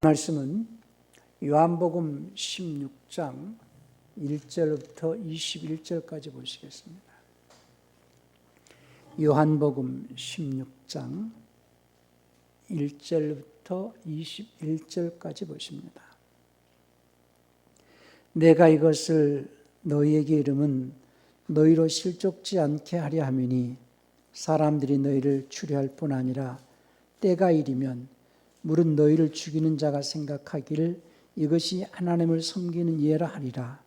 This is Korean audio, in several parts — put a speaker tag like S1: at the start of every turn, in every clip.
S1: 말씀은 요한복음 16장 1절부터 21절까지 보시겠습니다. 요한복음 16장 1절부터 21절까지 보십니다. 내가 이것을 너희에게 이름은 너희로 실족지 않게 하려 함이니 사람들이 너희를 추려할 뿐 아니라 때가 이르면 물은 너희를 죽이는 자가 생각하기를 이것이 하나님을 섬기는 예라 하리라.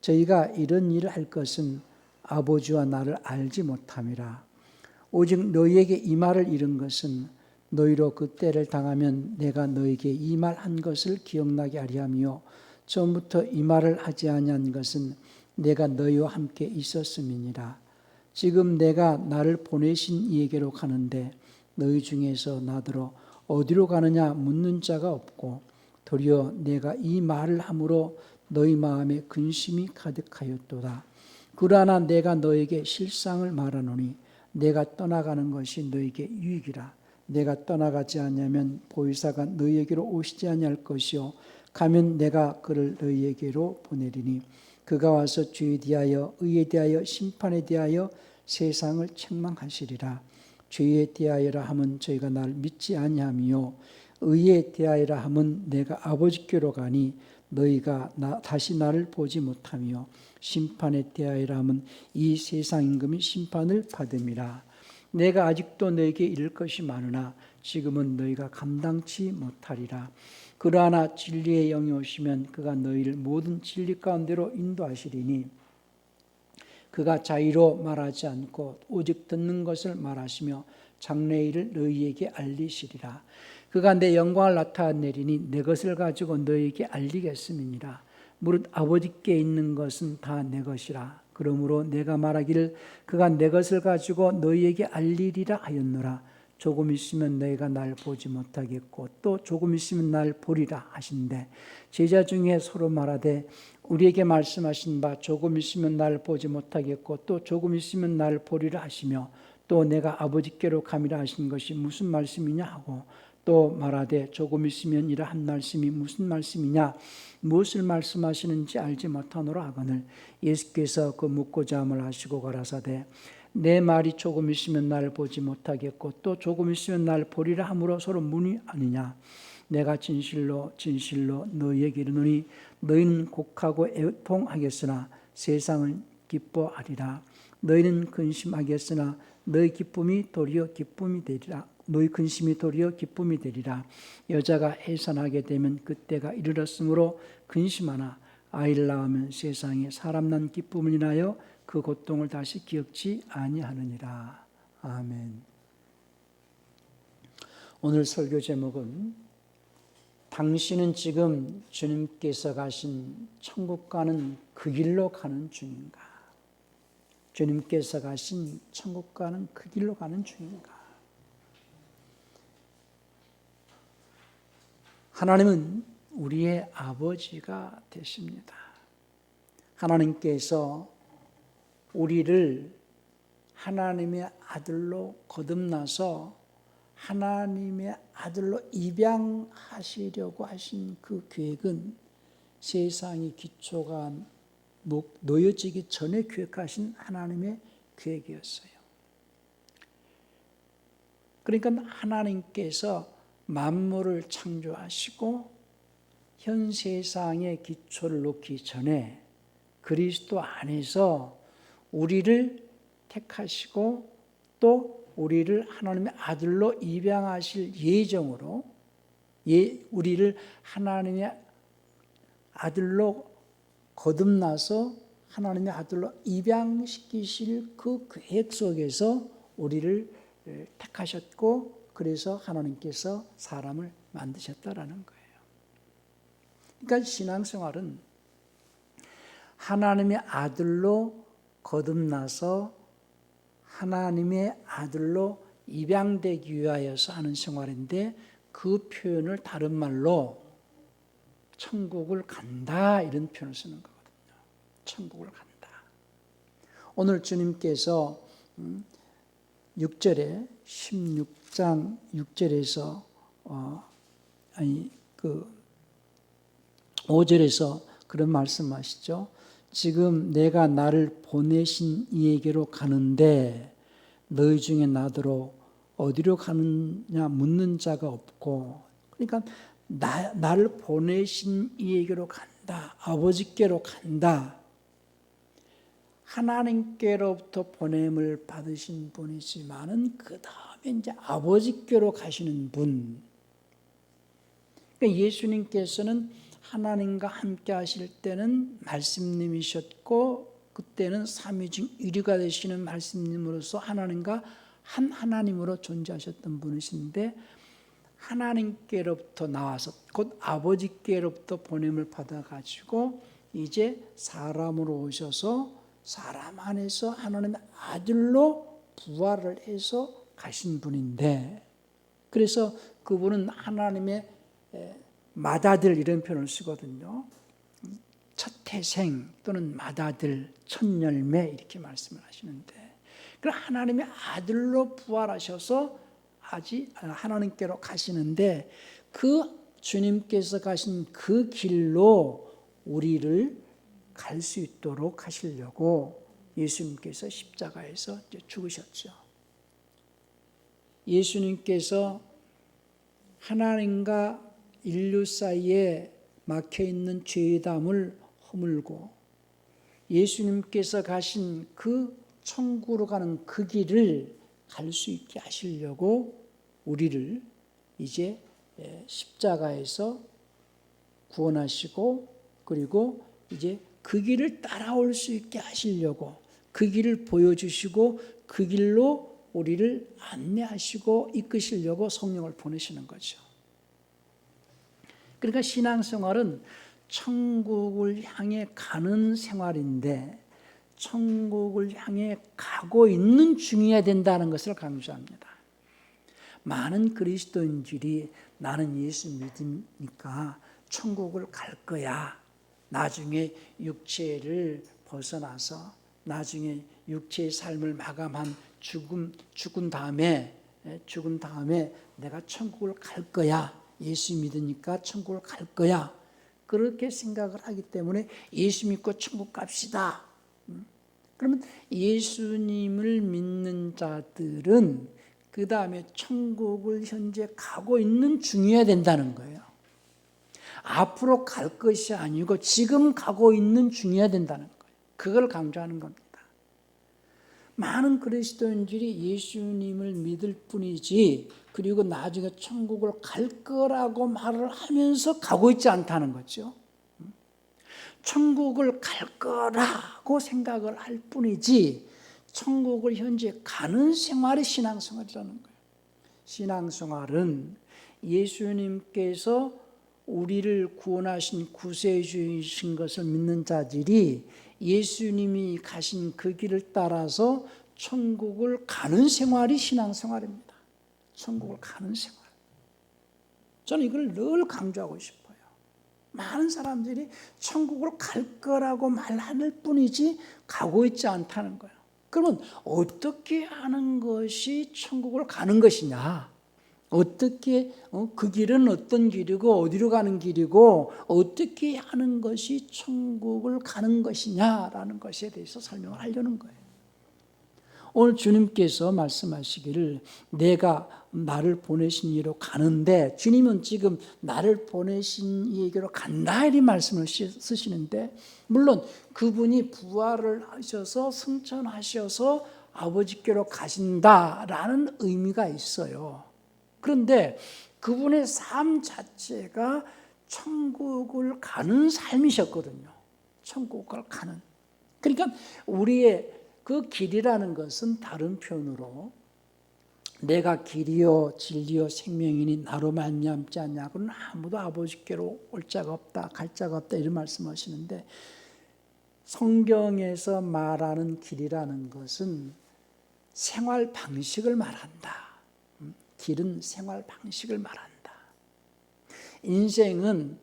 S1: 저희가 이런 일을 할 것은 아버지와 나를 알지 못함이라. 오직 너희에게 이 말을 이른 것은 너희로 그 때를 당하면 내가 너희에게 이 말 한 것을 기억나게 하려 함이요 처음부터 이 말을 하지 아니한 것은 내가 너희와 함께 있었음이니라. 지금 내가 나를 보내신 이에게로 가는데 너희 중에서 나더러 어디로 가느냐 묻는 자가 없고 도리어 내가 이 말을 함으로 너희 마음에 근심이 가득하였도다. 그러나 내가 너에게 실상을 말하노니 내가 떠나가는 것이 너에게 유익이라. 내가 떠나가지 않으면 보혜사가 너희에게로 오시지 아니할 것이요 가면 내가 그를 너희에게로 보내리니 그가 와서 죄에 대하여 의에 대하여 심판에 대하여 세상을 책망하시리라. 죄에 대하여라 함은 저희가 날 믿지 아니하며 의에 대하여라 함은 내가 아버지께로 가니 너희가 다시 나를 보지 못하며 심판에 대하여라 함은 이 세상 임금이 심판을 받음이라. 내가 아직도 너에게 이를 것이 많으나 지금은 너희가 감당치 못하리라. 그러나 진리의 영이 오시면 그가 너희를 모든 진리 가운데로 인도하시리니 그가 자의로 말하지 않고 오직 듣는 것을 말하시며 장래의 일을 너희에게 알리시리라. 그가 내 영광을 나타내리니 내 것을 가지고 너희에게 알리겠음이니라. 무릇 아버지께 있는 것은 다 내 것이라. 그러므로 내가 말하기를 그가 내 것을 가지고 너희에게 알리리라 하였노라. 조금 있으면 너희가 날 보지 못하겠고 또 조금 있으면 날 보리라 하신대. 제자 중에 서로 말하되 우리에게 말씀하신 바 조금 있으면 날 보지 못하겠고 또 조금 있으면 날 보리라 하시며 또 내가 아버지께로 가미라 하신 것이 무슨 말씀이냐 하고 또 말하되 조금 있으면 이라 한 말씀이 무슨 말씀이냐 무엇을 말씀하시는지 알지 못하노라 하거늘 예수께서 그 묻고자 함을 하시고 가라사대 내 말이 조금 있으면 날 보지 못하겠고 또 조금 있으면 날 보리라 함으로 서로 문의 아니냐. 내가 진실로 진실로 너희에게 이르노니 너희는 곡하고 애통하겠으나 세상은 기뻐하리라. 너희는 근심하겠으나 너희 기쁨이 도리어 기쁨이 되리라. 너희 근심이 도리어 기쁨이 되리라. 여자가 해산하게 되면 그때가 이르렀으므로 근심하나 아이를 낳으면 세상에 사람 난 기쁨을 인하여 그 고통을 다시 기억지 아니하느니라. 아멘. 오늘 설교 제목은 당신은 지금 주님께서 가신 천국 가는 그 길로 가는 중인가? 주님께서 가신 천국 가는 그 길로 가는 중인가? 하나님은 우리의 아버지가 되십니다. 하나님께서 우리를 하나님의 아들로 거듭나서 하나님의 아들로 입양하시려고 하신 그 계획은 세상의 기초가 놓여지기 전에 계획하신 하나님의 계획이었어요. 그러니까 하나님께서 만물을 창조하시고 현 세상의 기초를 놓기 전에 그리스도 안에서 우리를 택하시고 또 우리를 하나님의 아들로 입양하실 예정으로 우리를 하나님의 아들로 거듭나서 하나님의 아들로 입양시키실 그 계획 속에서 우리를 택하셨고 그래서 하나님께서 사람을 만드셨다라는 거예요. 그러니까 신앙생활은 하나님의 아들로 거듭나서 하나님의 아들로 입양되기 위하여서 하는 생활인데 그 표현을 다른 말로 천국을 간다 이런 표현을 쓰는 거거든요. 천국을 간다. 오늘 주님께서 6절에 16장 6절에서 그 5절에서 그런 말씀하시죠. 지금 내가 나를 보내신 이에게로 가는데 너희 중에 나더러 어디로 가느냐 묻는 자가 없고, 그러니까 나를 보내신 이에게로 간다. 아버지께로 간다. 하나님께로부터 보냄을 받으신 분이지만은 그 다음에 이제 아버지께로 가시는 분. 그러니까 예수님께서는 하나님과 함께 하실 때는 말씀님이셨고, 그때는 삼위중 1위가 되시는 말씀님으로서 하나님과 한 하나님으로 존재하셨던 분이신데, 하나님께로부터 나와서 곧 아버지께로부터 보냄을 받아가지고 이제 사람으로 오셔서 사람 안에서 하나님의 아들로 부활을 해서 가신 분인데, 그래서 그분은 하나님의 맏아들 이런 표현을 쓰거든요. 첫 태생 또는 맏아들, 첫 열매 이렇게 말씀을 하시는데, 그 하나님의 아들로 부활하셔서 아직 하나님께로 가시는데, 그 주님께서 가신 그 길로 우리를 갈 수 있도록 하시려고 예수님께서 십자가에서 죽으셨죠. 예수님께서 하나님과 인류 사이에 막혀있는 죄담을 허물고 예수님께서 가신 그 천국으로 가는 그 길을 갈 수 있게 하시려고 우리를 이제 십자가에서 구원하시고, 그리고 이제 그 길을 따라올 수 있게 하시려고 그 길을 보여주시고 그 길로 우리를 안내하시고 이끄시려고 성령을 보내시는 거죠. 그러니까 신앙생활은 천국을 향해 가는 생활인데 천국을 향해 가고 있는 중이어야 된다는 것을 강조합니다. 많은 그리스도인들이 나는 예수 믿으니까 천국을 갈 거야, 나중에 육체를 벗어나서 나중에 육체의 삶을 마감한 죽은 다음에 내가 천국을 갈 거야, 예수 믿으니까 천국을 갈 거야, 그렇게 생각을 하기 때문에 예수 믿고 천국 갑시다. 그러면 예수님을 믿는 자들은 그 다음에 천국을 현재 가고 있는 중이어야 된다는 거예요. 앞으로 갈 것이 아니고 지금 가고 있는 중이어야 된다는 거예요. 그걸 강조하는 겁니다. 많은 그리스도인들이 예수님을 믿을 뿐이지 그리고 나중에 천국을 갈 거라고 말을 하면서 가고 있지 않다는 거죠. 천국을 갈 거라고 생각을 할 뿐이지 천국을 현재 가는 생활이 신앙생활이라는 거예요. 신앙생활은 예수님께서 우리를 구원하신 구세주이신 것을 믿는 자들이 예수님이 가신 그 길을 따라서 천국을 가는 생활이 신앙생활입니다. 천국을 가는 생활. 저는 이걸 늘 강조하고 싶어요. 많은 사람들이 천국을 갈 거라고 말할 뿐이지 가고 있지 않다는 거예요. 그러면 어떻게 하는 것이 천국을 가는 것이냐? 어떻게 그 길은 어떤 길이고 어디로 가는 길이고 어떻게 하는 것이 천국을 가는 것이냐라는 것에 대해서 설명을 하려는 거예요. 오늘 주님께서 말씀하시기를 내가 나를 보내신 이로 가는데, 주님은 지금 나를 보내신 이에게로 간다 이 말씀을 쓰시는데, 물론 그분이 부활을 하셔서 승천하셔서 아버지께로 가신다라는 의미가 있어요. 그런데 그분의 삶 자체가 천국을 가는 삶이셨거든요. 천국을 가는. 그러니까 우리의 그 길이라는 것은 다른 표현으로 내가 길이요 진리요 생명이니 나로 말미암지 않냐고는 아무도 아버지께로 올 자가 없다, 갈 자가 없다 이런 말씀하시는데, 성경에서 말하는 길이라는 것은 생활 방식을 말한다. 길은 생활 방식을 말한다. 인생은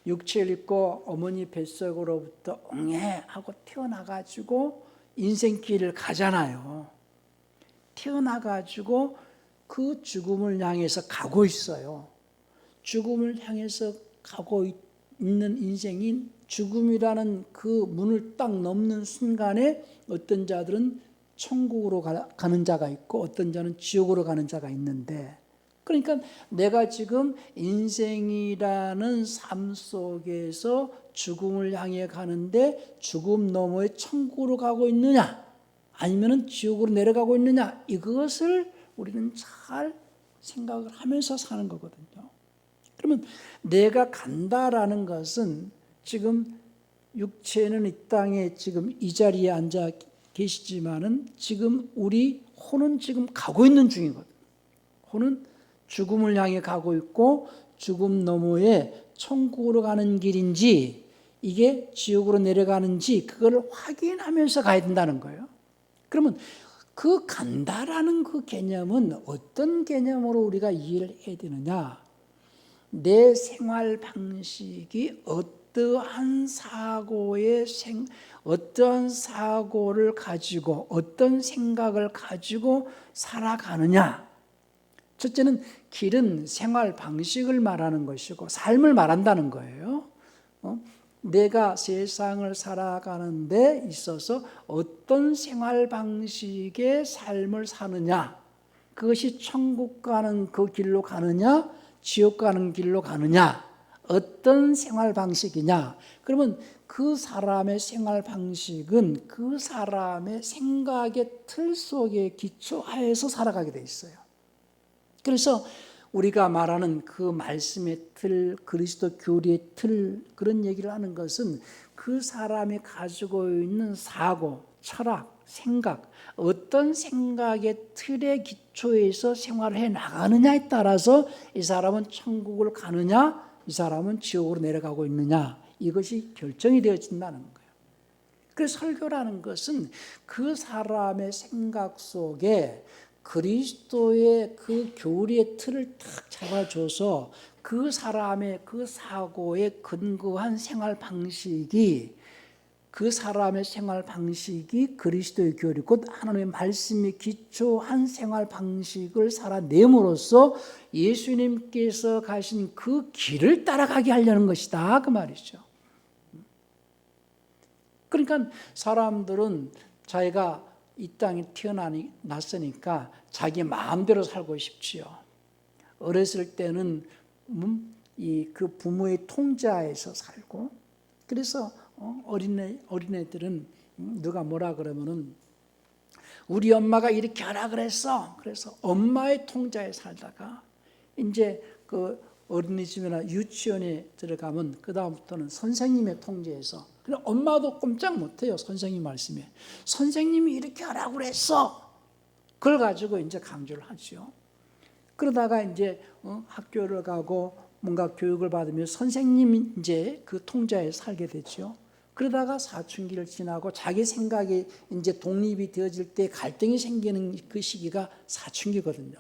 S1: 육체를 입고 어머니 뱃속으로부터 옹해하고 태어나가지고 인생길을 가잖아요. 태어나가지고 그 죽음을 향해서 가고 있어요. 죽음을 향해서 가고 있는 인생인 죽음이라는 그 문을 딱 넘는 순간에 어떤 자들은 천국으로 가는 자가 있고 어떤 자는 지옥으로 가는 자가 있는데, 그러니까 내가 지금 인생이라는 삶 속에서 죽음을 향해 가는데 죽음 너머에 천국으로 가고 있느냐 아니면 지옥으로 내려가고 있느냐, 이것을 우리는 잘 생각을 하면서 사는 거거든요. 그러면 내가 간다라는 것은 지금 육체는 이 땅에 지금 이 자리에 앉아 계시지만은 지금 우리 혼은 지금 가고 있는 중이거든요. 혼은 죽음을 향해 가고 있고 죽음 너머에 천국으로 가는 길인지 이게 지옥으로 내려가는지 그걸 확인하면서 가야 된다는 거예요. 그러면 그 간다라는 그 개념은 어떤 개념으로 우리가 이해를 해야 되느냐? 내 생활 방식이 어떠한 사고를 가지고 어떤 생각을 가지고 살아가느냐. 첫째는 길은 생활 방식을 말하는 것이고 삶을 말한다는 거예요. 내가 세상을 살아가는 데 있어서 어떤 생활 방식의 삶을 사느냐, 그것이 천국 가는 그 길로 가느냐 지옥 가는 길로 가느냐, 어떤 생활 방식이냐. 그러면 그 사람의 생활 방식은 그 사람의 생각의 틀 속에 기초하에서 살아가게 돼 있어요. 그래서 우리가 말하는 그 말씀의 틀, 그리스도 교리의 틀, 그런 얘기를 하는 것은 그 사람이 가지고 있는 사고, 철학, 생각, 어떤 생각의 틀의 기초에서 생활을 해 나가느냐에 따라서 이 사람은 천국을 가느냐, 이 사람은 지옥으로 내려가고 있느냐, 이것이 결정이 되어진다는 거예요. 그래서 설교라는 것은 그 사람의 생각 속에 그리스도의 그 교리의 틀을 딱 잡아줘서 그 사람의 그 사고에 근거한 생활 방식이, 그 사람의 생활 방식이 그리스도의 교리, 곧 하나님의 말씀에 기초한 생활 방식을 살아냄으로써 예수님께서 가신 그 길을 따라가게 하려는 것이다, 그 말이죠. 그러니까 사람들은 자기가 이 땅에 태어났으니까 자기 마음대로 살고 싶지요. 어렸을 때는 그 부모의 통제하에서 살고, 그래서 어린애들은 누가 뭐라 그러면은 우리 엄마가 이렇게 하라 그랬어. 그래서 엄마의 통제하에 살다가 이제 그 어린이집이나 유치원에 들어가면 그 다음부터는 선생님의 통제에서, 그럼 엄마도 꼼짝 못해요. 선생님 말씀에 선생님이 이렇게 하라고 그랬어. 그걸 가지고 이제 강조를 하죠. 그러다가 이제 학교를 가고 뭔가 교육을 받으면 선생님이 이제 그 통제에 살게 되죠. 그러다가 사춘기를 지나고 자기 생각이 이제 독립이 되어질 때 갈등이 생기는 그 시기가 사춘기거든요.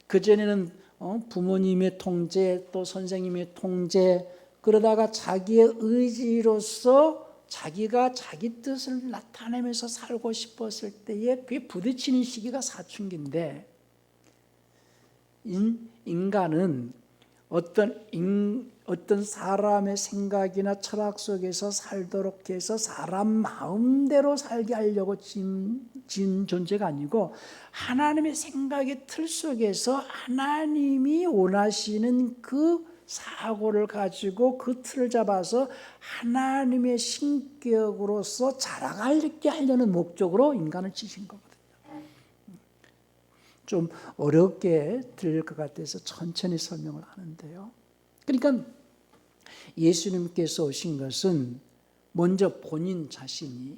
S1: 그전에는 부모님의 통제, 또 선생님의 통제, 그러다가 자기의 의지로서 자기가 자기 뜻을 나타내면서 살고 싶었을 때에 그게 부딪히는 시기가 사춘기인데, 인간은 어떤 사람의 생각이나 철학 속에서 살도록 해서 사람 마음대로 살게 하려고 지은 존재가 아니고 하나님의 생각의 틀 속에서 하나님이 원하시는 그 사고를 가지고 그 틀을 잡아서 하나님의 신격으로서 자라가게 하려는 목적으로 인간을 지신 거거든요. 좀 어렵게 들릴 것 같아서 천천히 설명을 하는데요. 그러니까 예수님께서 오신 것은 먼저 본인 자신이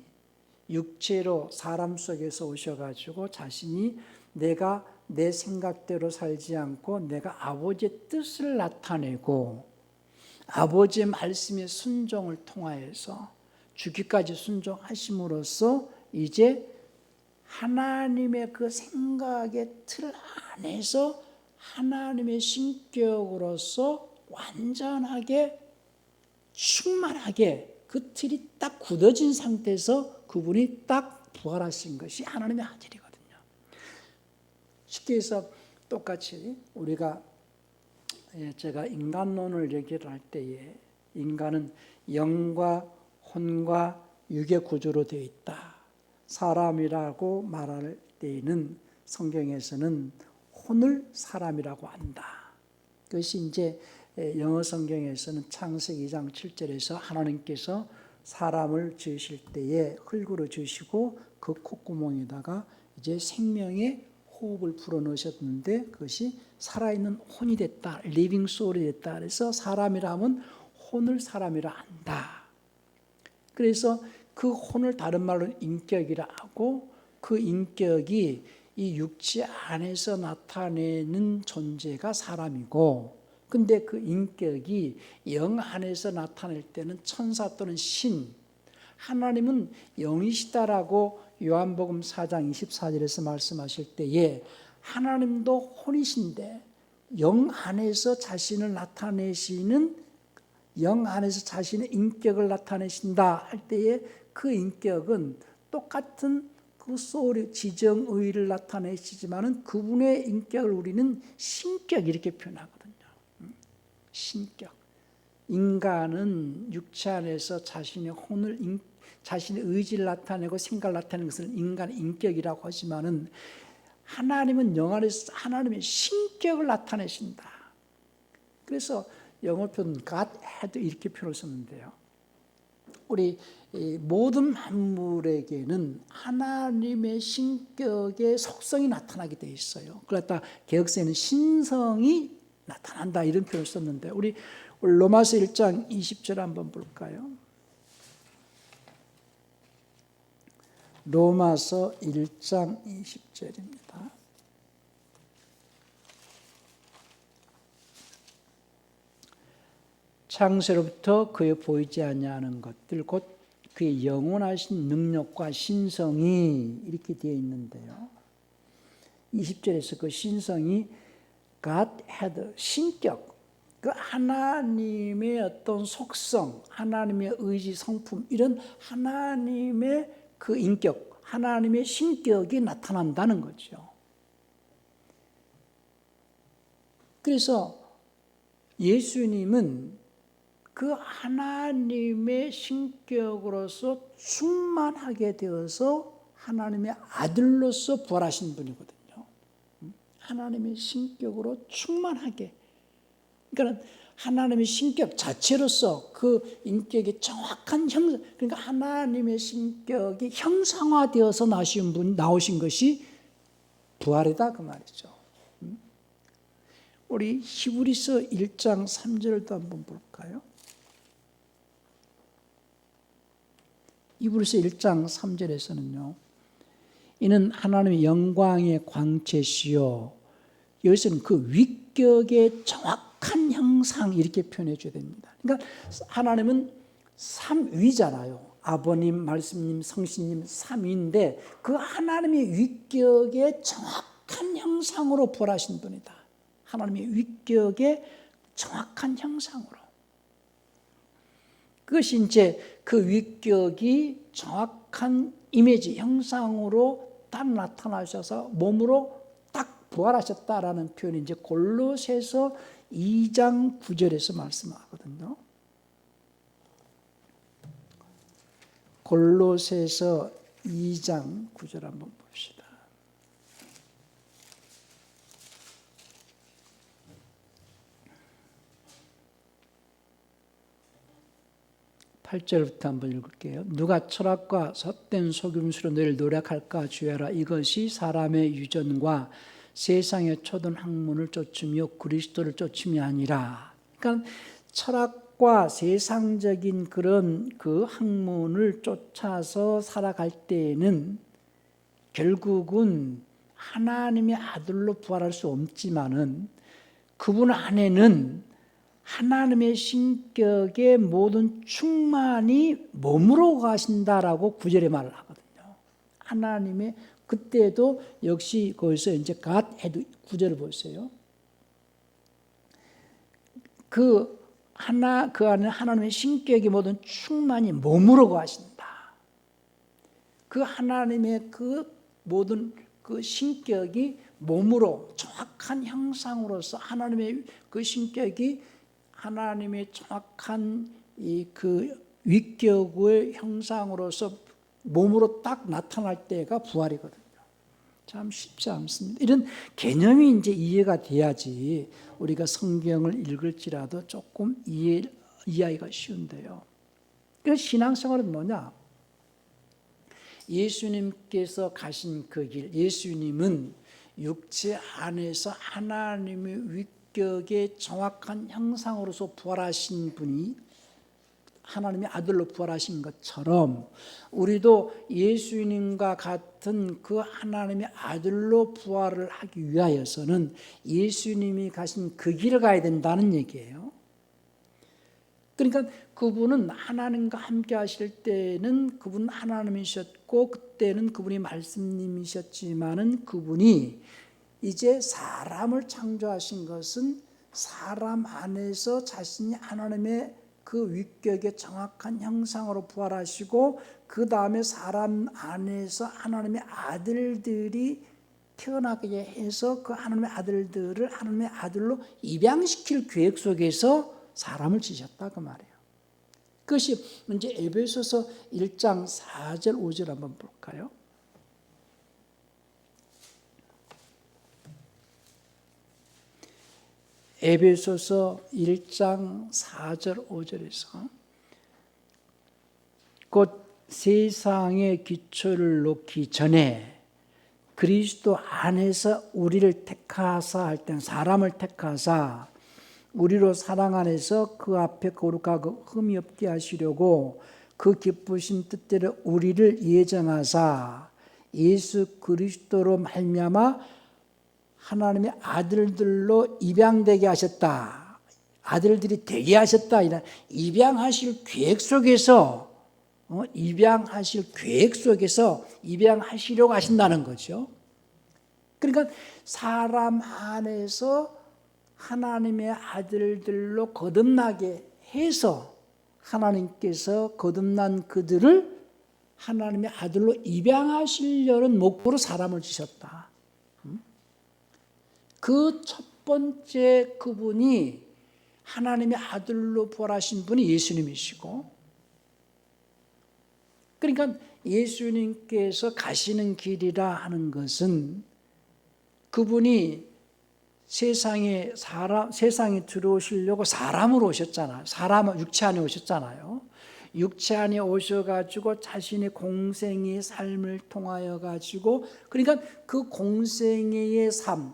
S1: 육체로 사람 속에서 오셔가지고 자신이 내가 내 생각대로 살지 않고 내가 아버지의 뜻을 나타내고 아버지의 말씀의 순종을 통하여서 죽기까지 순종하심으로써 이제 하나님의 그 생각의 틀 안에서 하나님의 신격으로서 완전하게 충만하게 그 틀이 딱 굳어진 상태에서 그분이 딱 부활하신 것이 하나님의 아들이거든요. 쉽게 해서 똑같이 우리가 제가 인간론을 얘기를 할 때에 인간은 영과 혼과 육의 구조로 되어 있다. 사람이라고 말할 때에는 성경에서는 혼을 사람이라고 한다. 그것이 이제 영어 성경에서는 창세기 2장 7절에서 하나님께서 사람을 지으실 때에 흙으로 지으시고 그 콧구멍에다가 이제 생명의 호흡을 불어넣으셨는데 그것이 살아있는 혼이 됐다. 리빙 소울이 됐다. 그래서 사람이라 하면 혼을 사람이라 한다. 그래서 그 혼을 다른 말로 인격이라 하고 그 인격이 이 육체 안에서 나타내는 존재가 사람이고 근데 그 인격이 영 안에서 나타낼 때는 천사 또는 신, 하나님은 영이시다라고 요한복음 4장 24절에서 말씀하실 때에 하나님도 혼이신데 영 안에서 자신을 나타내시는 영 안에서 자신의 인격을 나타내신다 할 때에 그 인격은 똑같은 그 소울의 지정의를 나타내시지만은 그분의 인격을 우리는 신격 이렇게 표현하거든요. 신격. 인간은 육체 안에서 자신의 혼을 자신의 의지를 나타내고 생각을 나타내는 것을 인간의 인격이라고 하지만은 하나님은 영 안에서 하나님의 신격을 나타내신다. 그래서 영어 표현 God had 이렇게 표현을 썼는데요. 우리 모든 만물에게는 하나님의 신격의 속성이 나타나게 돼 있어요. 그러다 개역서에는 신성이 나타난다 이런 표현을 썼는데 우리 로마서 1장 20절 한번 볼까요? 로마서 1장 20절입니다. 창세로부터 그의 보이지 아니하는 것들 곧 그의 영원하신 능력과 신성이 이렇게 되어 있는데요. 20절에서 그 신성이 God had 신격, 그 하나님의 어떤 속성, 하나님의 의지, 성품 이런 하나님의 그 인격, 하나님의 신격이 나타난다는 거죠. 그래서 예수님은 그 하나님의 신격으로서 충만하게 되어서 하나님의 아들로서 부활하신 분이거든요. 하나님의 신격으로 충만하게. 그러니까 하나님의 신격 자체로서 그 인격의 정확한 형상, 그러니까 하나님의 신격이 형상화되어서 나오신 것이 부활이다 그 말이죠. 우리 히브리서 1장 3절도 한번 볼까요? 히브리서 1장 3절에서는요. 이는 하나님의 영광의 광채시요. 여기서는 그 위격의 정확한 형상 이렇게 표현해 줘야 됩니다. 그러니까 하나님은 삼위잖아요. 아버님, 말씀님, 성신님 삼위인데 그 하나님의 위격의 정확한 형상으로 부활하신 분이다. 하나님의 위격의 정확한 형상으로. 그것이 이제 그 위격이 정확한 이미지, 형상으로 딱 나타나셔서 몸으로 딱 부활하셨다라는 표현이 이제 골로새서 2장 9절에서 말씀하거든요. 골로새서 2장 9절 한번 봅시다. 8절부터 한번 읽을게요. 누가 철학과 헛된 속임수로 너희를 노력할까 주의하라. 이것이 사람의 유전과 세상의 초든 학문을 쫓으며 그리스도를 쫓음이 아니라. 그러니까 철학과 세상적인 그런 그 학문을 쫓아서 살아갈 때에는 결국은 하나님의 아들로 부활할 수 없지만은 그분 안에는 하나님의 신격의 모든 충만이 몸으로 가신다라고 9절에 말을 하거든요. 하나님의 그때도 역시 거기서 이제 God had 9절을 보세요. 그 안에 하나님의 신격의 모든 충만이 몸으로 가신다. 그 하나님의 그 모든 그 신격이 몸으로 정확한 형상으로서 하나님의 그 신격이 하나님의 정확한 이 그 위격의 형상으로서 몸으로 딱 나타날 때가 부활이거든요. 참 쉽지 않습니다. 이런 개념이 이제 이해가 돼야지 우리가 성경을 읽을지라도 조금 이해하기가 쉬운데요. 그래서 신앙생활은 뭐냐? 예수님께서 가신 그 길, 예수님은 육체 안에서 하나님의 위격의 정확한 형상으로서 부활하신 분이 하나님의 아들로 부활하신 것처럼 우리도 예수님과 같은 그 하나님의 아들로 부활을 하기 위하여서는 예수님이 가신 그 길을 가야 된다는 얘기예요. 그러니까 그분은 하나님과 함께 하실 때는 그분은 하나님이셨고 그때는 그분이 말씀님이셨지만은 그분이 이제 사람을 창조하신 것은 사람 안에서 자신이 하나님의 그 위격의 정확한 형상으로 부활하시고 그 다음에 사람 안에서 하나님의 아들들이 태어나게 해서 그 하나님의 아들들을 하나님의 아들로 입양시킬 계획 속에서 사람을 지셨다 그 말이에요. 그것이 이제 에베소서 1장 4절 5절 한번 볼까요? 에베소서 1장 4절 5절에서 곧 세상의 기초를 놓기 전에 그리스도 안에서 우리를 택하사 할 때는 사람을 택하사 우리로 사랑 안에서 그 앞에 거룩하고 흠이 없게 하시려고 그 기쁘신 뜻대로 우리를 예정하사 예수 그리스도로 말미암아 하나님의 아들들로 입양되게 하셨다. 아들들이 되게 하셨다. 이런 입양하실 계획 속에서 입양하시려고 하신다는 거죠. 그러니까 사람 안에서 하나님의 아들들로 거듭나게 해서 하나님께서 거듭난 그들을 하나님의 아들로 입양하시려는 목표로 사람을 지셨다. 그 첫 번째 그분이 하나님의 아들로 부활하신 분이 예수님이시고, 그러니까 예수님께서 가시는 길이라 하는 것은 그분이 세상에 들어오시려고 사람으로 오셨잖아요. 사람 육체 안에 오셨잖아요. 육체 안에 오셔가지고 자신의 공생의 삶을 통하여 가지고, 그러니까 그 공생의 삶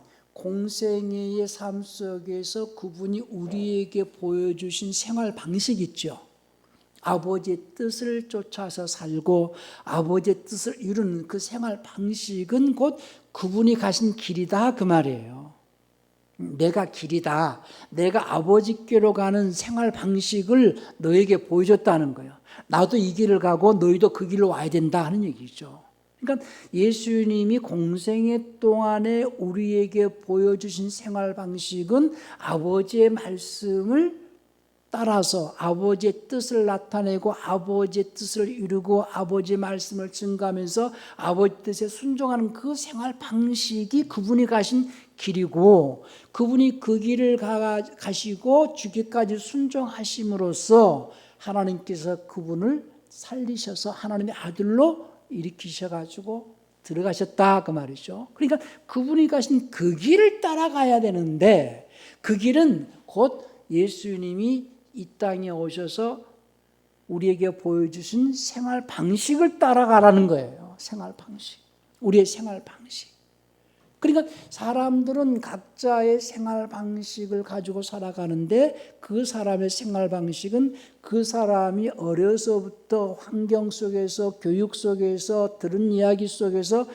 S1: 속에서 그분이 우리에게 보여주신 생활 방식 있죠. 아버지의 뜻을 쫓아서 살고 아버지의 뜻을 이루는 그 생활 방식은 곧 그분이 가신 길이다 그 말이에요. 내가 길이다. 내가 아버지께로 가는 생활 방식을 너에게 보여줬다는 거예요. 나도 이 길을 가고 너희도 그 길로 와야 된다 하는 얘기죠. 그러니까 예수님이 공생애 동안에 우리에게 보여주신 생활 방식은 아버지의 말씀을 따라서 아버지의 뜻을 나타내고 아버지의 뜻을 이루고 아버지의 말씀을 증거하면서 아버지 뜻에 순종하는 그 생활 방식이 그분이 가신 길이고, 그분이 그 길을 가시고 주기까지 순종하심으로써 하나님께서 그분을 살리셔서 하나님의 아들로 일으키셔가지고 들어가셨다 그 말이죠. 그러니까 그분이 가신 그 길을 따라가야 되는데, 그 길은 곧 예수님이 이 땅에 오셔서 우리에게 보여주신 생활 방식을 따라가라는 거예요. 생활 방식, 우리의 생활 방식. 그러니까 사람들은 각자의 생활 방식을 가지고 살아가는데, 그 사람의 생활 방식은 그 사람이 어려서부터 환경 속에서, 교육 속에서, 들은 이야기 속에서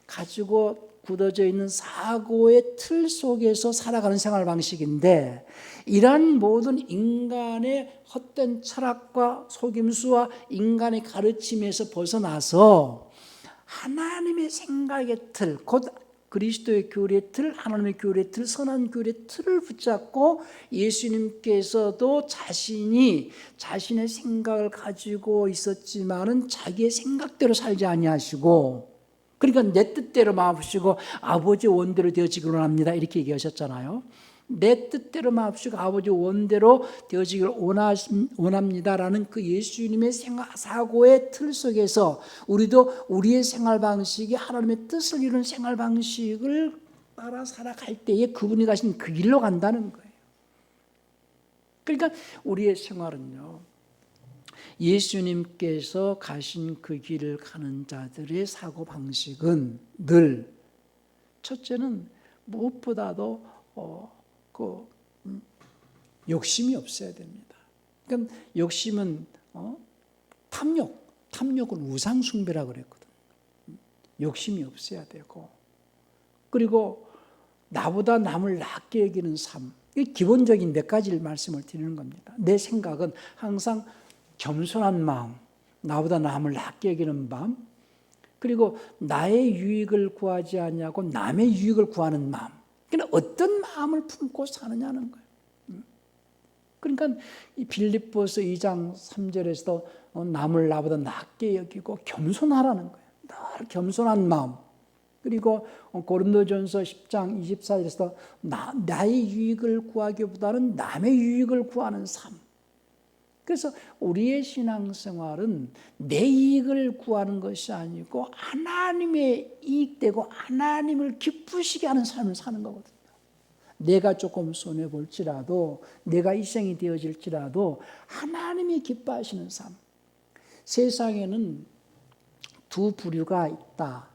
S1: 가지고 굳어져 있는 사고의 틀 속에서 살아가는 생활 방식인데, 이러한 모든 인간의 헛된 철학과 속임수와 인간의 가르침에서 벗어나서 하나님의 생각의 틀, 곧 그리스도의 교리의 틀, 하나님의 교리의 틀, 선한 교리의 틀을 붙잡고, 예수님께서도 자신이 자신의 생각을 가지고 있었지만은 자기의 생각대로 살지 아니하시고, 그러니까 내 뜻대로 마옵시고 아버지 원대로 되어지기를 원합니다. 이렇게 얘기하셨잖아요. 내 뜻대로 마옵시고 아버지 원대로 되어지기를 원합니다라는 그 예수님의 사고의 틀 속에서 우리도 우리의 생활 방식이 하나님의 뜻을 이루는 생활 방식을 따라 살아갈 때에 그분이 가신 그 길로 간다는 거예요. 그러니까 우리의 생활은요, 예수님께서 가신 그 길을 가는 자들의 사고 방식은 늘 첫째는 무엇보다도 욕심이 없어야 됩니다. 그러니까 욕심은 탐욕은 우상숭배라고 그랬거든요. 욕심이 없어야 되고, 그리고 나보다 남을 낮게 여기는 삶, 이 기본적인 몇 가지를 말씀을 드리는 겁니다. 내 생각은 항상 겸손한 마음, 나보다 남을 낮게 여기는 마음, 그리고 나의 유익을 구하지 않냐고 남의 유익을 구하는 마음. 그러니까 어떤 마음을 품고 사느냐는 거예요. 그러니까 이 빌립보서 2장 3절에서도 남을 나보다 낮게 여기고 겸손하라는 거예요. 늘 겸손한 마음. 그리고 고린도전서 10장 24절에서 나의 유익을 구하기보다는 남의 유익을 구하는 삶. 그래서 우리의 신앙생활은 내 이익을 구하는 것이 아니고 하나님의 이익되고 하나님을 기쁘시게 하는 삶을 사는 거거든요. 내가 조금 손해볼지라도, 내가 희생이 되어질지라도 하나님이 기뻐하시는 삶. 세상에는 두 부류가 있다.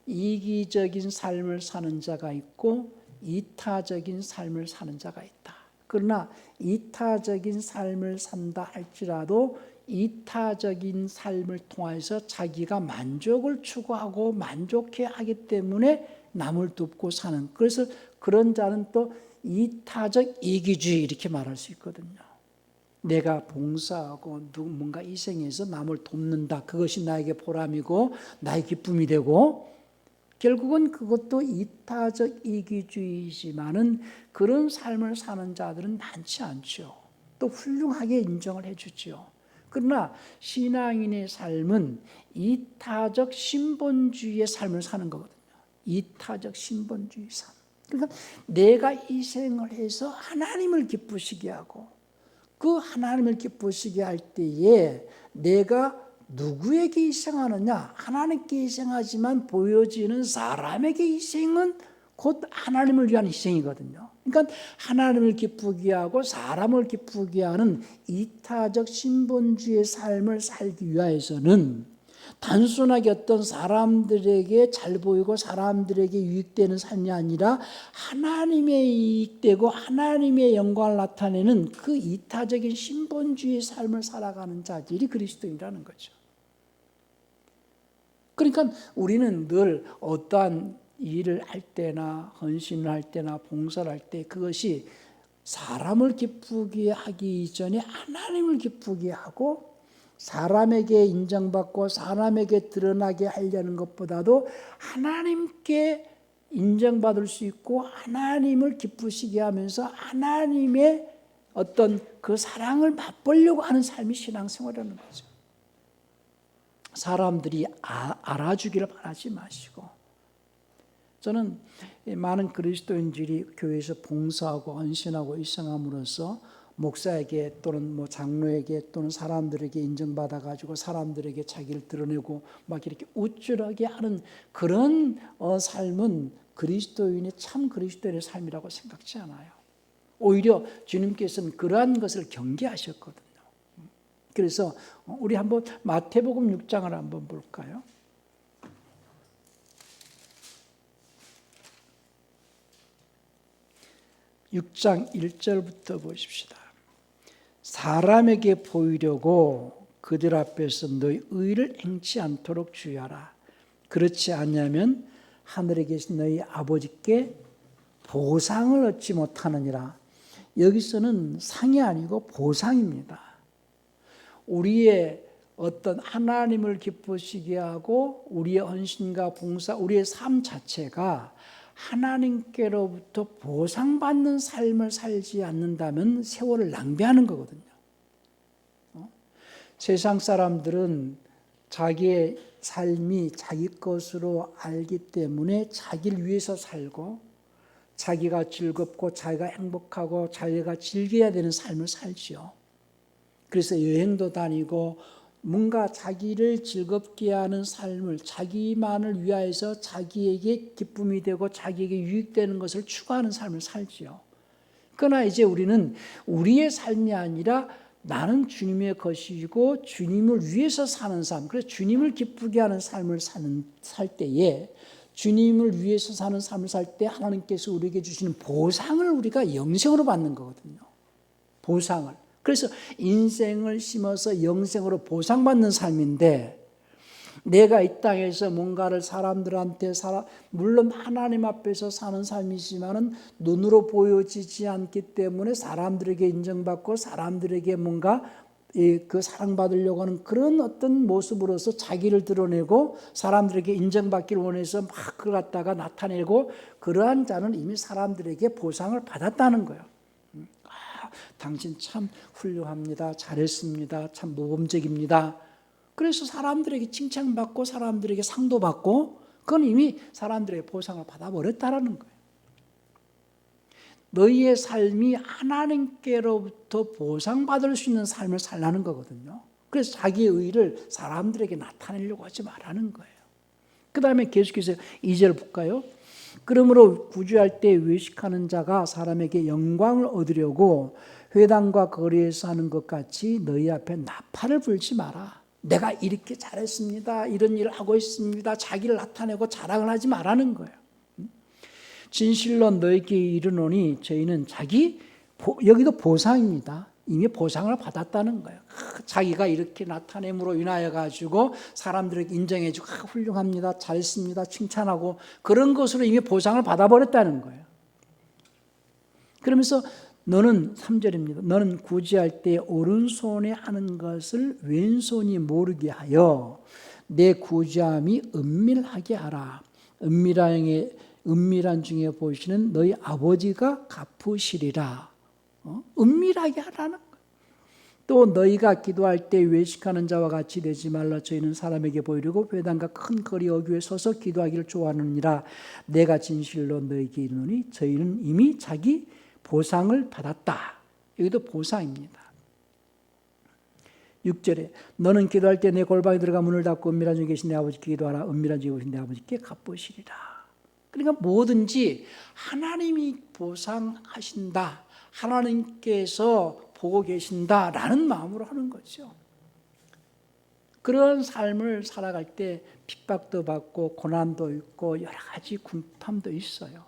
S1: 이기적인 삶을 사는 자가 있고 이타적인 삶을 사는 자가 있다. 그러나 이타적인 삶을 산다 할지라도 이타적인 삶을 통해서 자기가 만족을 추구하고 만족해 하기 때문에 남을 돕고 사는, 그래서 그런 자는 또 이타적 이기주의 이렇게 말할 수 있거든요. 내가 봉사하고 뭔가 희생해서 남을 돕는다. 그것이 나에게 보람이고 나의 기쁨이 되고, 결국은 그것도 이타적 이기주의이지만은 그런 삶을 사는 자들은 많지 않죠. 또 훌륭하게 인정을 해주죠. 그러나 신앙인의 삶은 이타적 신본주의의 삶을 사는 거거든요. 이타적 신본주의 삶. 그러니까 내가 희생을 해서 하나님을 기쁘시게 하고, 그 하나님을 기쁘시게 할 때에 내가 누구에게 희생하느냐? 하나님께 희생하지만 보여지는 사람에게 희생은 곧 하나님을 위한 희생이거든요. 그러니까 하나님을 기쁘게 하고 사람을 기쁘게 하는 이타적 신본주의 삶을 살기 위해서는 단순하게 어떤 사람들에게 잘 보이고 사람들에게 유익되는 삶이 아니라 하나님의 이익되고 하나님의 영광을 나타내는 그 이타적인 신본주의 삶을 살아가는 자들이 그리스도인이라는 거죠. 그러니까 우리는 늘 어떠한 일을 할 때나 헌신을 할 때나 봉사를 할 때 그것이 사람을 기쁘게 하기 이전에 하나님을 기쁘게 하고 사람에게 인정받고 사람에게 드러나게 하려는 것보다도 하나님께 인정받을 수 있고 하나님을 기쁘시게 하면서 하나님의 어떤 그 사랑을 맛보려고 하는 삶이 신앙생활이라는 거죠. 사람들이 알아주기를 바라지 마시고, 저는 많은 그리스도인들이 교회에서 봉사하고 헌신하고 희생함으로써 목사에게 또는 장로에게 또는 사람들에게 인정받아가지고 사람들에게 자기를 드러내고 막 이렇게 우쭐하게 하는 그런 삶은 그리스도인의 참 그리스도인의 삶이라고 생각지 않아요. 오히려 주님께서는 그러한 것을 경계하셨거든요. 그래서 우리 한번 마태복음 6장을 한번 볼까요? (6장 1절부터) 보십시다. 사람에게 보이려고 그들 앞에서 너희 의를 행치 않도록 주의하라. 그렇지 않으면 하늘에 계신 너희 아버지께 보상을 얻지 못하느니라. 여기서는 상이 아니고 보상입니다. 우리의 어떤 하나님을 기쁘시게 하고 우리의 헌신과 봉사, 우리의 삶 자체가 하나님께로부터 보상받는 삶을 살지 않는다면 세월을 낭비하는 거거든요. 세상 사람들은 자기의 삶이 자기 것으로 알기 때문에 자기를 위해서 살고 자기가 즐겁고 자기가 행복하고 자기가 즐겨야 되는 삶을 살지요. 그래서 여행도 다니고 뭔가 자기를 즐겁게 하는 삶을 자기만을 위하여서 자기에게 기쁨이 되고 자기에게 유익되는 것을 추구하는 삶을 살지요. 그러나 이제 우리는 우리의 삶이 아니라 나는 주님의 것이고 주님을 위해서 사는 삶, 그래서 주님을 기쁘게 하는 삶을 살 때에 주님을 위해서 사는 삶을 살 때 하나님께서 우리에게 주시는 보상을 우리가 영생으로 받는 거거든요. 보상을. 그래서 인생을 심어서 영생으로 보상받는 삶인데 내가 이 땅에서 뭔가를 사람들한테 물론 하나님 앞에서 사는 삶이지만은 눈으로 보여지지 않기 때문에 사람들에게 인정받고 사람들에게 뭔가 그 사랑받으려고 하는 그런 어떤 모습으로서 자기를 드러내고 사람들에게 인정받기를 원해서 막 그걸 갖다가 나타내고 그러한 자는 이미 사람들에게 보상을 받았다는 거예요. 당신 참 훌륭합니다. 잘했습니다. 참 모범적입니다. 그래서 사람들에게 칭찬받고 사람들에게 상도 받고 그건 이미 사람들에게 보상을 받아버렸다는 거예요. 너희의 삶이 하나님께로부터 보상받을 수 있는 삶을 살라는 거거든요. 그래서 자기의 의를 사람들에게 나타내려고 하지 말라는 거예요. 그 다음에 계속해서 2절 볼까요? 그러므로 구주할 때 외식하는 자가 사람에게 영광을 얻으려고 회당과 거리에서 하는 것 같이 너희 앞에 나팔을 불지 마라. 내가 이렇게 잘했습니다. 이런 일을 하고 있습니다. 자기를 나타내고 자랑을 하지 말라는 거예요. 진실로 너에게 이르노니 저희는 여기도 보상입니다. 이미 보상을 받았다는 거예요. 자기가 이렇게 나타냄으로 인하여 가지고 사람들에게 인정해주고 훌륭합니다. 잘했습니다. 칭찬하고 그런 것으로 이미 보상을 받아버렸다는 거예요. 그러면서 너는 3절입니다. 너는 구제할 때 오른손에 하는 것을 왼손이 모르게 하여 내 구제함이 은밀하게 하라. 은밀한 중에 보시는 너희 아버지가 갚으시리라. 은밀하게 하라는 거예요. 또 너희가 기도할 때 외식하는 자와 같이 되지 말라. 저희는 사람에게 보이려고 회당과 큰 거리 어귀에 서서 기도하기를 좋아하느니라. 내가 진실로 너희에게 이르노니 저희는 이미 자기 보상을 받았다. 여기도 보상입니다. 6절에 너는 기도할 때 내 골방에 들어가 문을 닫고 은밀한 중에 계신 내 아버지께 기도하라. 은밀한 중에 계신 내 아버지께 갚으시리라. 그러니까 뭐든지 하나님이 보상하신다. 하나님께서 보고 계신다라는 마음으로 하는 거죠. 그런 삶을 살아갈 때 핍박도 받고 고난도 있고 여러 가지 궁탐도 있어요.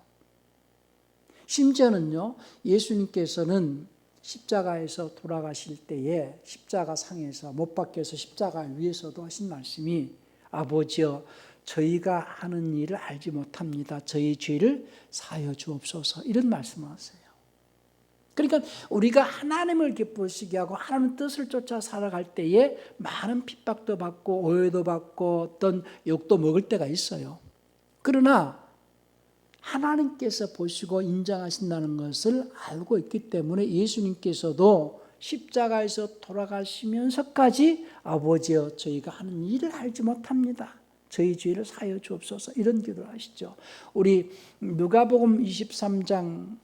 S1: 심지어는요, 예수님께서는 십자가에서 돌아가실 때에 십자가 상에서 못 박혀서 십자가 위에서도 하신 말씀이 아버지여 저희가 하는 일을 알지 못합니다. 저희 죄를 사하여 주옵소서 이런 말씀을 하세요. 그러니까 우리가 하나님을 기쁘시게 하고 하나님 뜻을 쫓아 살아갈 때에 많은 핍박도 받고 오해도 받고 어떤 욕도 먹을 때가 있어요. 그러나 하나님께서 보시고 인정하신다는 것을 알고 있기 때문에 예수님께서도 십자가에서 돌아가시면서까지 아버지여 저희가 하는 일을 알지 못합니다. 저희 죄를 사하여 주옵소서 이런 기도를 하시죠. 우리 누가복음 23장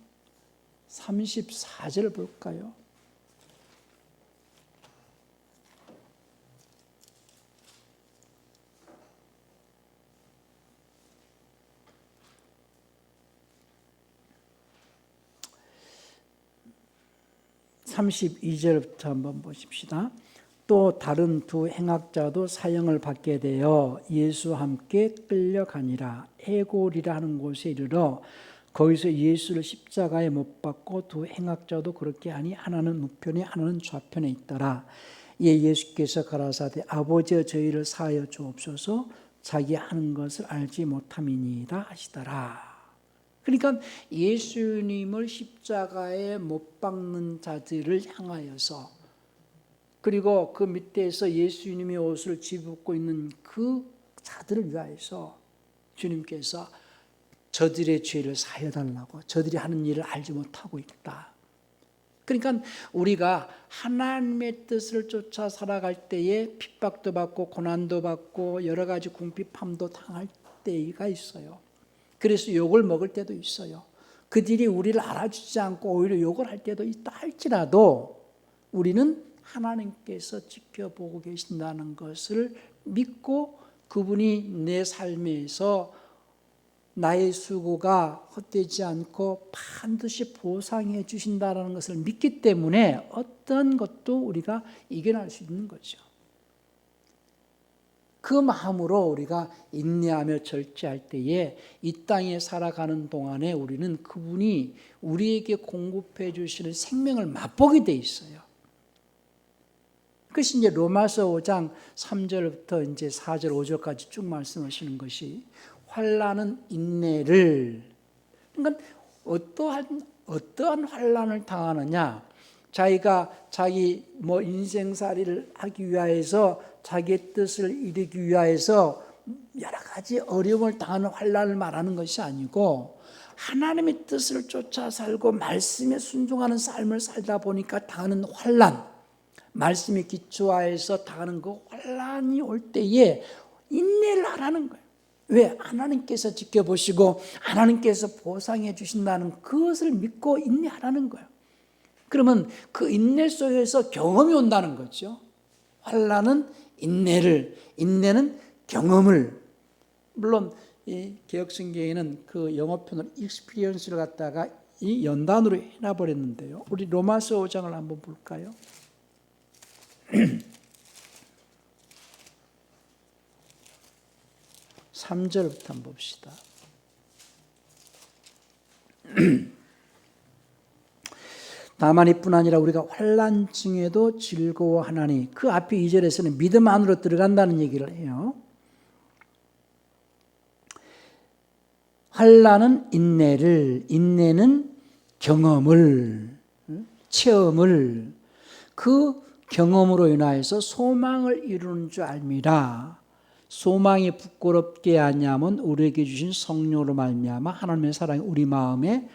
S1: 34절 볼까요? (32절부터) 한번 보십시다. 또 다른 두 행악자도 사형을 받게 되어 예수와 함께 끌려가니라. 해골이라 하는 곳에 이르러 거기서 예수를 십자가에 못 박고 두 행악자도 그렇게 하니 하나는 우편에 하나는 좌편에 있더라. 이에 예수께서 가라사대 아버지여 저희를 사하여 주옵소서 자기 하는 것을 알지 못함이니이다 하시더라. 그러니까 예수님을 십자가에 못 박는 자들을 향하여서 그리고 그 밑에서 예수님의 옷을 집고 있는 그 자들을 위하여서 주님께서 저들의 죄를 사하여 달라고 저들이 하는 일을 알지 못하고 있다. 그러니까 우리가 하나님의 뜻을 쫓아 살아갈 때에 핍박도 받고 고난도 받고 여러 가지 궁핍함도 당할 때가 있어요. 그래서 욕을 먹을 때도 있어요. 그들이 우리를 알아주지 않고 오히려 욕을 할 때도 있다 할지라도 우리는 하나님께서 지켜보고 계신다는 것을 믿고 그분이 내 삶에서 나의 수고가 헛되지 않고 반드시 보상해 주신다는 것을 믿기 때문에 어떤 것도 우리가 이겨낼 수 있는 거죠. 그 마음으로 우리가 인내하며 절제할 때에 이 땅에 살아가는 동안에 우리는 그분이 우리에게 공급해 주시는 생명을 맛보게 돼 있어요. 그것이 이제 로마서 5장 3절부터 이제 4절 5절까지 쭉 말씀하시는 것이 환난은 인내를, 그러니까 어떠한 환난을 당하느냐, 자기가 자기 인생살이를 하기 위하여서 자기의 뜻을 이루기 위하여서 여러 가지 어려움을 당하는 환난을 말하는 것이 아니고 하나님의 뜻을 쫓아 살고 말씀에 순종하는 삶을 살다 보니까 당하는 환난, 말씀에 기초하여서 당하는 그 환난이 올 때에 인내를 하라는 거예요. 왜? 하나님께서 지켜보시고 하나님께서 보상해 주신다는 그것을 믿고 인내하라는 거예요. 그러면 그 인내 속에서 경험이 온다는 거죠. 환난은 인내를, 인내는 경험을. 물론 이 개역성경에는 그 영어표현으로 experience를 갖다가 이 연단으로 해놔버렸는데요. 우리 로마서 5장을 한번 볼까요? 3절부터 한번 봅시다. 다만 이뿐 아니라 우리가 환난 중에도 즐거워하나니, 그 앞에 2절에서는 믿음 안으로 들어간다는 얘기를 해요. 환난은 인내를, 인내는 경험을, 체험을, 그 경험으로 인하여서 소망을 이루는 줄 알미라. 소망이 부끄럽게 아니하면 우리에게 주신 성령으로 말미암아 하나님의 사랑이 우리 마음에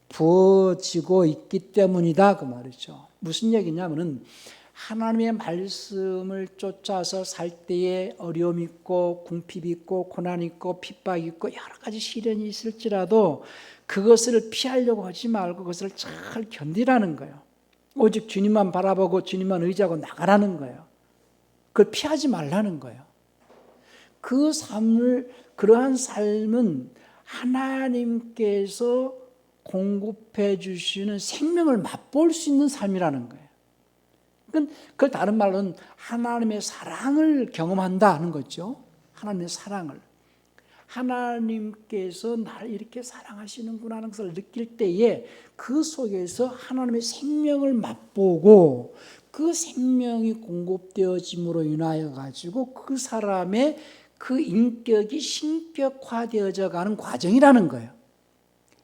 S1: 부어지고 있기 때문이다, 그 말이죠. 무슨 얘기냐면은 하나님의 말씀을 쫓아서 살 때에 어려움 있고 궁핍 있고 고난 있고 핍박 있고 여러 가지 시련이 있을지라도 그것을 피하려고 하지 말고 그것을 잘 견디라는 거예요. 오직 주님만 바라보고 주님만 의지하고 나가라는 거예요. 그걸 피하지 말라는 거예요. 그 삶을, 그러한 삶은 하나님께서 공급해 주시는 생명을 맛볼 수 있는 삶이라는 거예요. 그걸 다른 말로는 하나님의 사랑을 경험한다 하는 거죠. 하나님의 사랑을. 하나님께서 나를 이렇게 사랑하시는구나 하는 것을 느낄 때에 그 속에서 하나님의 생명을 맛보고 그 생명이 공급되어짐으로 인하여 가지고 그 사람의 그 인격이 신격화되어져 가는 과정이라는 거예요.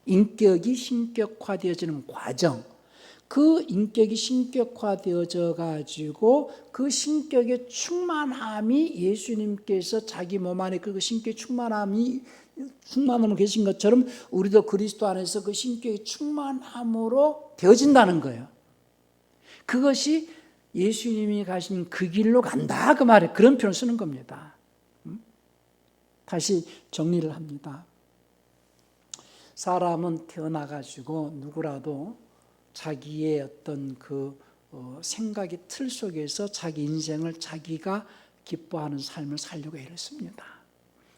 S1: 인격이 신격화되어지는 과정. 그 인격이 신격화되어져 가지고 그 신격의 충만함이 예수님께서 자기 몸 안에 그 신격의 충만함으로 계신 것처럼 우리도 그리스도 안에서 그 신격의 충만함으로 되어진다는 거예요. 그것이 예수님이 가신 그 길로 간다, 그 말에 그런 표현을 쓰는 겁니다. 다시 정리를 합니다. 사람은 태어나가지고 누구라도 자기의 어떤 그 생각의 틀 속에서 자기 인생을 자기가 기뻐하는 삶을 살려고 애를 씁니다.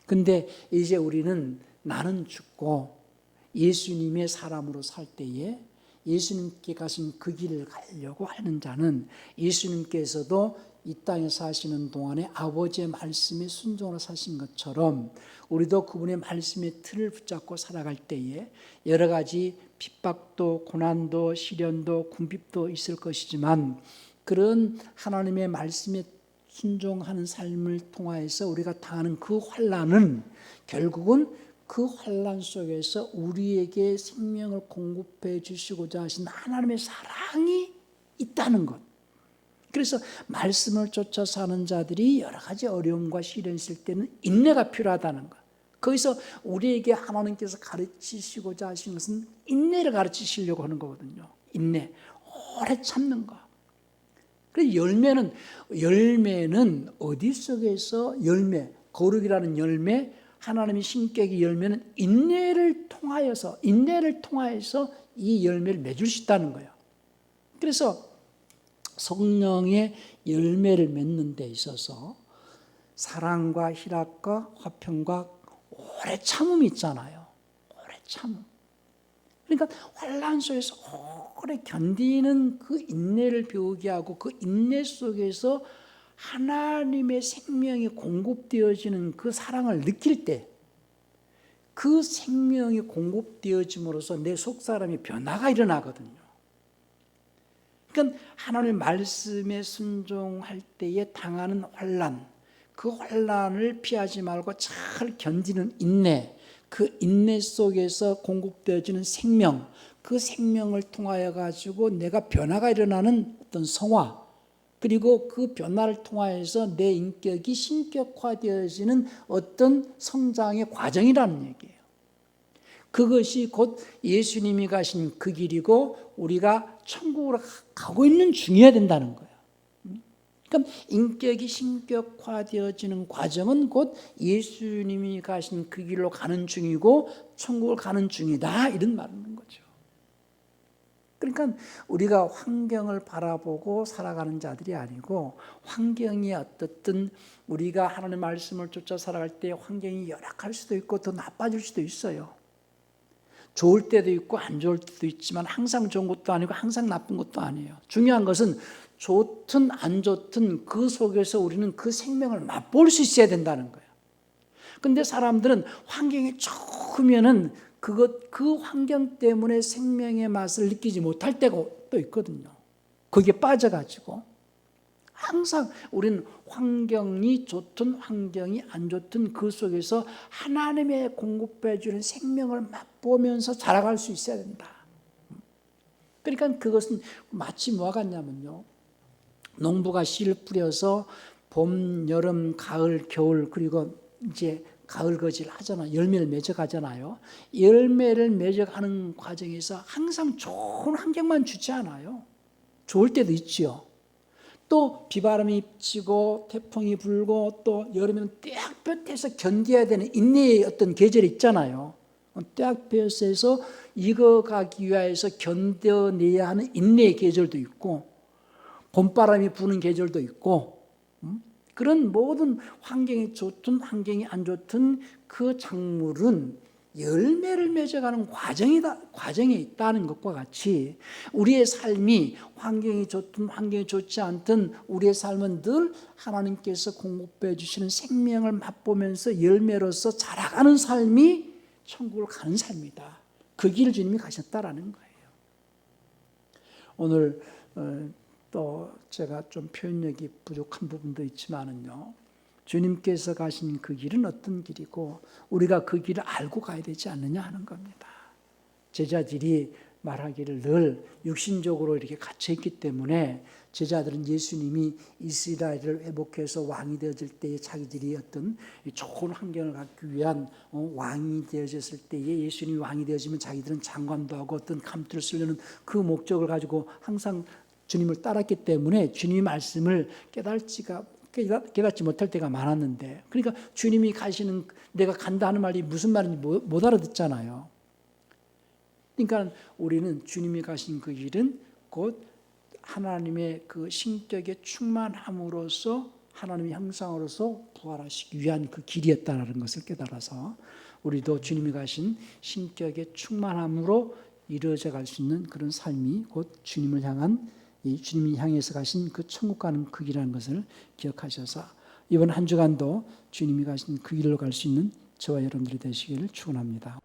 S1: 근데 이제 우리는 나는 죽고 예수님의 사람으로 살 때에 예수님께 가신 그 길을 가려고 하는 자는 예수님께서도 이 땅에 사시는 동안에 아버지의 말씀에 순종으로 사신 것처럼 우리도 그분의 말씀의 틀을 붙잡고 살아갈 때에 여러 가지 핍박도 고난도 시련도 궁핍도 있을 것이지만 그런 하나님의 말씀에 순종하는 삶을 통하여서 우리가 당하는 그 환난은 결국은 그 환난 속에서 우리에게 생명을 공급해 주시고자 하신 하나님의 사랑이 있다는 것. 그래서 말씀을 쫓아 사는 자들이 여러 가지 어려움과 시련이 있을 때는 인내가 필요하다는 것. 거기서 우리에게 하나님께서 가르치시고자 하신 것은 인내를 가르치시려고 하는 거거든요. 인내. 오래 참는 거. 그래서 열매는 어디 속에서 거룩이라는 열매, 하나님의 신격의 열매는 인내를 통하여서 이 열매를 맺을 수 있다는 거예요. 그래서 성령의 열매를 맺는 데 있어서 사랑과 희락과 화평과 오래 참음이 있잖아요. 오래 참음. 그러니까 환난 속에서 오래 견디는 그 인내를 배우게 하고 그 인내 속에서 하나님의 생명이 공급되어지는 그 사랑을 느낄 때 그 생명이 공급되어짐으로써 내 속사람이 변화가 일어나거든요. 그러니까 하나님의 말씀에 순종할 때에 당하는 환난, 그 환난을 피하지 말고 잘 견디는 인내, 그 인내 속에서 공급되어지는 생명, 그 생명을 통하여 가지고 내가 변화가 일어나는 어떤 성화, 그리고 그 변화를 통하여서 내 인격이 신격화되어지는 어떤 성장의 과정이라는 얘기예요. 그것이 곧 예수님이 가신 그 길이고 우리가 천국으로 가고 있는 중이어야 된다는 거예요. 그러니까 인격이 신격화되어지는 과정은 곧 예수님이 가신 그 길로 가는 중이고 천국을 가는 중이다, 이런 말인 거죠. 그러니까 우리가 환경을 바라보고 살아가는 자들이 아니고, 환경이 어떻든 우리가 하나님의 말씀을 쫓아 살아갈 때 환경이 열악할 수도 있고 더 나빠질 수도 있어요. 좋을 때도 있고 안 좋을 때도 있지만 항상 좋은 것도 아니고 항상 나쁜 것도 아니에요. 중요한 것은 좋든 안 좋든 그 속에서 우리는 그 생명을 맛볼 수 있어야 된다는 거예요. 근데 사람들은 환경이 좋으면은 그 환경 때문에 생명의 맛을 느끼지 못할 때가 또 있거든요. 거기에 빠져가지고 항상 우리는 환경이 좋든 환경이 안 좋든 그 속에서 하나님의 공급해 주는 생명을 맛보면서 자라갈 수 있어야 된다. 그러니까 그것은 마치 뭐와 같냐면요, 농부가 씨를 뿌려서 봄, 여름, 가을, 겨울, 그리고 이제 가을 거질 하잖아요. 열매를 맺어가잖아요. 열매를 맺어가는 과정에서 항상 좋은 환경만 주지 않아요. 좋을 때도 있지요. 또 비바람이 치고 태풍이 불고 또 여름에는 떼약볕에서 견뎌야 되는 인내의 어떤 계절이 있잖아요. 떼약볕에서 익어가기 위해서 견뎌내야 하는 인내의 계절도 있고, 봄바람이 부는 계절도 있고, 그런 모든 환경이 좋든 환경이 안 좋든 그 작물은 열매를 맺어가는 과정에 있다는 것과 같이 우리의 삶이 환경이 좋든 환경이 좋지 않든 우리의 삶은 늘 하나님께서 공급해 주시는 생명을 맛보면서 열매로서 자라가는 삶이 천국을 가는 삶이다. 그 길을 주님이 가셨다라는 거예요. 오늘 또 제가 좀 표현력이 부족한 부분도 있지만은요, 주님께서 가신 그 길은 어떤 길이고 우리가 그 길을 알고 가야 되지 않느냐 하는 겁니다. 제자들이 말하기를 늘 육신적으로 이렇게 갇혀있기 때문에 제자들은 예수님이 이스라엘을 회복해서 왕이 되어질 때에 자기들이 어떤 좋은 환경을 갖기 위한 왕이 되어졌을 때에 예수님이 왕이 되어지면 자기들은 장관도 하고 어떤 감투를 쓰려는 그 목적을 가지고 항상 주님을 따랐기 때문에 주님의 말씀을 깨닫지 못할 때가 많았는데, 그러니까 주님이 가시는, 내가 간다 하는 말이 무슨 말인지 못 알아듣잖아요. 그러니까 우리는 주님이 가신 그 길은 곧 하나님의 그 신격에 충만함으로써 하나님의 형상으로서 부활하시기 위한 그 길이었다는 것을 깨달아서 우리도 주님이 가신 신격의 충만함으로 이루어져 갈 수 있는 그런 삶이 곧 주님을 향한, 이 주님이 향해서 가신 그 천국 가는 그 길이라는 것을 기억하셔서 이번 한 주간도 주님이 가신 그 길로 갈 수 있는 저와 여러분들이 되시기를 축원합니다.